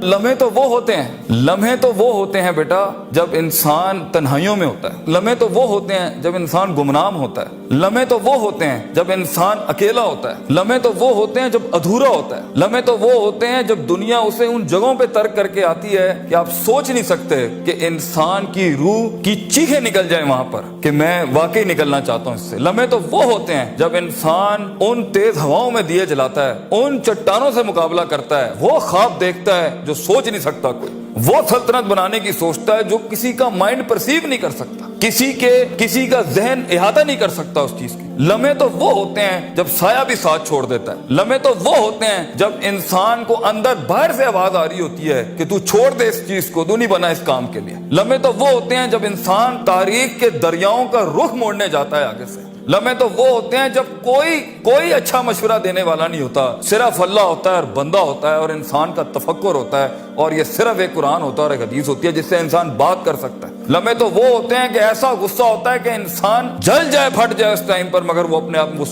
لمحے تو وہ ہوتے ہیں بیٹا جب انسان تنہائیوں میں ہوتا ہے، لمحے تو وہ ہوتے ہیں جب انسان گمنام ہوتا ہے، لمحے تو وہ ہوتے ہیں جب انسان اکیلا ہوتا ہے، لمحے تو وہ ہوتے ہیں جب ادھورا ہوتا ہے، لمحے تو وہ ہوتے ہیں جب دنیا اسے ان جگہوں پہ ترک کر کے آتی ہے کہ آپ سوچ نہیں سکتے کہ انسان کی روح کی چیخیں نکل جائیں وہاں پر کہ میں واقعی نکلنا چاہتا ہوں اس سے۔ لمحے تو وہ ہوتے ہیں جب انسان ان تیز ہواؤں میں دیے جلاتا ہے، ان چٹانوں سے مقابلہ کرتا ہے، وہ خواب دیکھتا ہے جو سوچ نہیں سکتا کوئی، وہ سلطنت بنانے کی سوچتا ہے جو کسی کا مائنڈ پرسیو نہیں کر سکتا، کسی کا ذہن احاطہ نہیں کر سکتا اس چیز کی۔ لمحے تو وہ ہوتے ہیں جب سایہ بھی ساتھ چھوڑ دیتا ہے، لمحے تو وہ ہوتے ہیں جب انسان کو اندر باہر سے آواز آ رہی ہوتی ہے کہ تو چھوڑ دے اس چیز کو، تو نہیں بنا اس کام کے لیے۔ لمحے تو وہ ہوتے ہیں جب انسان تاریخ کے دریاؤں کا رخ موڑنے جاتا ہے آگے سے۔ لمحے تو وہ ہوتے ہیں جب کوئی اچھا مشورہ دینے والا نہیں ہوتا، صرف اللہ ہوتا ہے اور بندہ ہوتا ہے اور انسان کا تفکر ہوتا ہے، اور یہ صرف ایک قرآن ہوتا ہے اور ایک حدیث ہوتی ہے جس سے انسان بات کر سکتا ہے۔ لمحے تو وہ ہوتے ہیں کہ ایسا غصہ ہوتا ہے کہ انسان جل جائے، پھٹ جائے اس ٹائم پر، مگر وہ اپنے آپ کو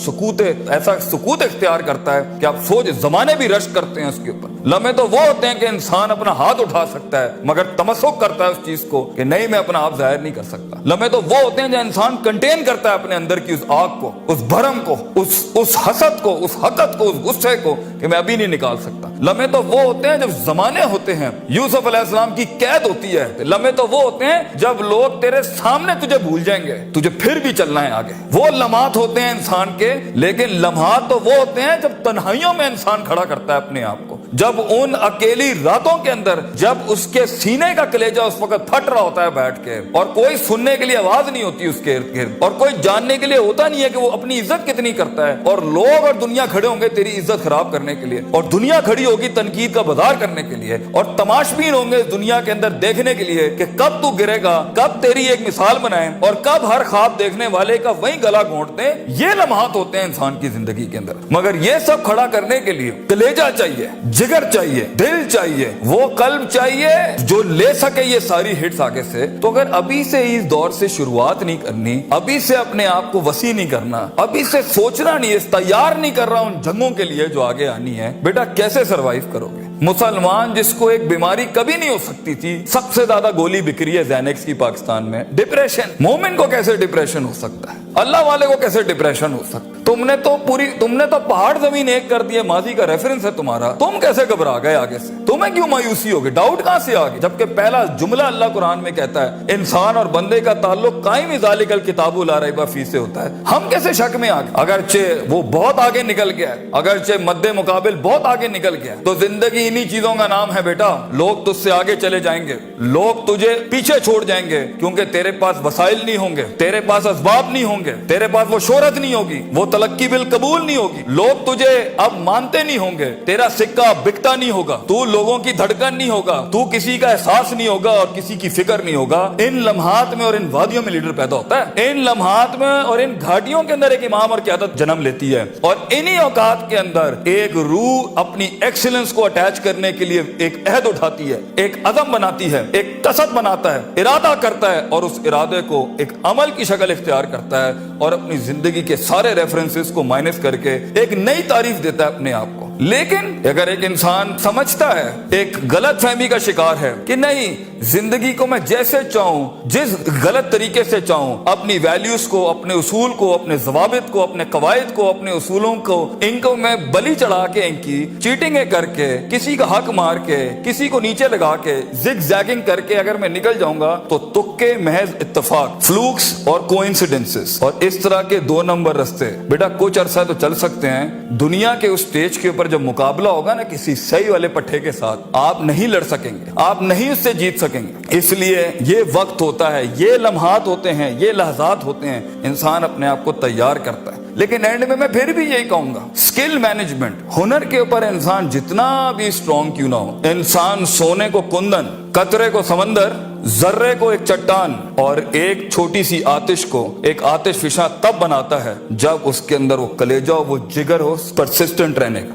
ایسا سکوت اختیار کرتا ہے کہ آپ سوچ زمانے بھی رشک کرتے ہیں اس کے اوپر۔ لمحے تو وہ ہوتے ہیں کہ انسان اپنا ہاتھ اٹھا سکتا ہے مگر تمسک کرتا ہے اس چیز کو کہ نہیں، میں اپنا آپ ظاہر نہیں کر سکتا۔ لمحے تو وہ ہوتے ہیں جو انسان کنٹین کرتا ہے اپنے اندر کی اس آگ کو، اس بھرم کو، اس حسد کو، اس حقد کو، اس غصے کو کہ میں ابھی نہیں نکال سکتا۔ لمحے تو وہ ہوتے ہیں جب زمانے ہوتے ہیں، یوسف علیہ السلام کی قید ہوتی ہے۔ لمحے تو وہ ہوتے ہیں جب لوگ تیرے سامنے تجھے بھول جائیں گے، تجھے پھر بھی چلنا ہے آگے۔ وہ لمحات ہوتے ہیں انسان کے، لیکن لمحات تو وہ ہوتے ہیں جب تنہائیوں میں انسان کھڑا کرتا ہے اپنے آپ کو، جب ان اکیلی راتوں کے اندر، جب اس کے سینے کا کلیجہ اس وقت پھٹ رہا ہوتا ہے بیٹھ کے، اور کوئی سننے کے لیے آواز نہیں ہوتی اس کے ارد گرد، اور کوئی جاننے کے لیے ہوتا نہیں ہے کہ وہ اپنی عزت کتنی کرتا ہے، اور لوگ اور دنیا کھڑے ہوں گے تیری عزت خراب کرنے کے لیے، اور دنیا کھڑی ہوگی تنقید کا بازار کرنے کے لیے، اور تماشبین ہوں گے اس دنیا کے اندر دیکھنے کے لیے کہ کب تو گرے گا، کب تیری ایک مثال بنائیں، اور کب ہر خواب دیکھنے والے کا وہیں گلا گھونٹ دیں۔ یہ لمحات ہوتے ہیں انسان کی زندگی کے اندر، مگر یہ سب کھڑا کرنے کے لیے کلیجہ چاہیے، جگر چاہیے، دل چاہیے، وہ قلب چاہیے جو لے سکے یہ ساری ہٹس آگے سے۔ تو اگر ابھی سے اس دور سے شروعات نہیں کرنی، ابھی سے اپنے آپ کو وسیع نہیں کرنا، ابھی سے سوچنا نہیں، تیار نہیں کر رہا ان جنگوں کے لیے جو آگے آنی ہے، بیٹا کیسے سروائیو کرو گے؟ مسلمان جس کو ایک بیماری کبھی نہیں ہو سکتی تھی، سب سے زیادہ گولی بکری ہے زینکس کی پاکستان میں، ڈپریشن۔ مومن کو کیسے ڈپریشن ہو سکتا ہے؟ اللہ والے کو کیسے ڈپریشن ہو سکتا ہے؟ تم نے تو پہاڑ زمین ایک کر دیے، ماضی کا ریفرنس ہے تمہارا، تم کیسے گھبرا گئے آگے سے؟ تمہیں کیوں مایوسی ہوگی؟ ڈاؤٹ کہاں سے آگے؟ جبکہ پہلا جملہ اللہ قرآن میں کہتا ہے انسان اور بندے کا تعلق قائم ذالک الکتاب لا ریب فیہ سے ہوتا ہے۔ ہم کیسے شک میں آگے؟ اگرچہ وہ بہت آگے نکل گیا ہے، اگرچہ مد مقابل بہت آگے نکل گیا ہے، تو زندگی انہی چیزوں کا نام ہے بیٹا۔ لوگ تجھ سے آگے چلے جائیں گے، لوگ تجھے پیچھے چھوڑ جائیں گے، کیونکہ تیرے پاس وسائل نہیں ہوں گے، تیرے پاس اسباب نہیں ہوں گے، تیرے پاس وہ شہرت نہیں ہوگی، وہ تلقی بالقبول نہیں ہوگی، لوگ تجھے اب مانتے نہیں ہوں گے، تیرا سکہ بکتا نہیں ہوگا، تو لوگوں کی دھڑکن نہیں ہوگا، تو کسی کا احساس نہیں ہوگا اور کسی کی فکر نہیں ہوگا۔ ان لمحات میں اور ان وادیوں میں لیڈر پیدا ہوتا ہے، ان لمحات میں اور ان گھاٹیوں کے اندر ایک امام اور قیادت جنم لیتی ہے، اور انہی اوقات کے اندر ایک روح اپنی ایکسلنس کو اٹیچ کرنے کے لیے ایک عہد اٹھاتی ہے، ایک عزم بناتی ہے، ایک قصد بناتا ہے، ارادہ کرتا ہے، اور اس ارادے کو ایک عمل کی شکل اختیار کرتا ہے، اور اپنی زندگی کے سارے ریفرنسز کو مائنس کر کے ایک نئی تعریف دیتا ہے اپنے آپ کو۔ لیکن اگر ایک انسان سمجھتا ہے، ایک غلط فہمی کا شکار ہے کہ نہیں، زندگی کو میں جیسے چاہوں، جس غلط طریقے سے چاہوں، اپنی ویلیوز کو، اپنے اصول کو، اپنے ضوابط کو، اپنے قواعد کو، اپنے اصولوں کو، ان کو میں بلی چڑھا کے، ان کی چیٹنگیں کر کے، کسی کا حق مار کے، کسی کو نیچے لگا کے، زگ زیگنگ کر کے اگر میں نکل جاؤں گا تو تکے، محض اتفاق، فلوکس اور کوئنسیڈنسز، اور اس طرح کے 2 نمبر رستے بیٹا کچھ عرصہ تو چل سکتے ہیں۔ دنیا کے اس سٹیج کے اوپر جب مقابلہ ہوگا نا کسی صحیح والے پٹھے کے ساتھ، آپ نہیں لڑ سکیں گے، آپ نہیں اس سے جیت سکیں گے۔ اس لیے یہ وقت ہوتا ہے، یہ لمحات ہوتے ہیں، یہ لحظات ہوتے ہیں، انسان اپنے آپ کو تیار کرتا ہے۔ لیکن اینڈ میں پھر بھی یہی کہوں گا، سکل مینجمنٹ، ہنر کے اوپر انسان جتنا بھی اسٹرانگ کیوں نہ ہو، انسان سونے کو کندن، قطرے کو سمندر، ذرے کو ایک چٹان اور ایک چھوٹی سی آتش کو ایک آتش فشاں تب بناتا ہے جب اس کے اندر وہ کلیجہ، وہ جگر ہو پرسسٹنٹ رہنے کا،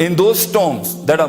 in those storms that are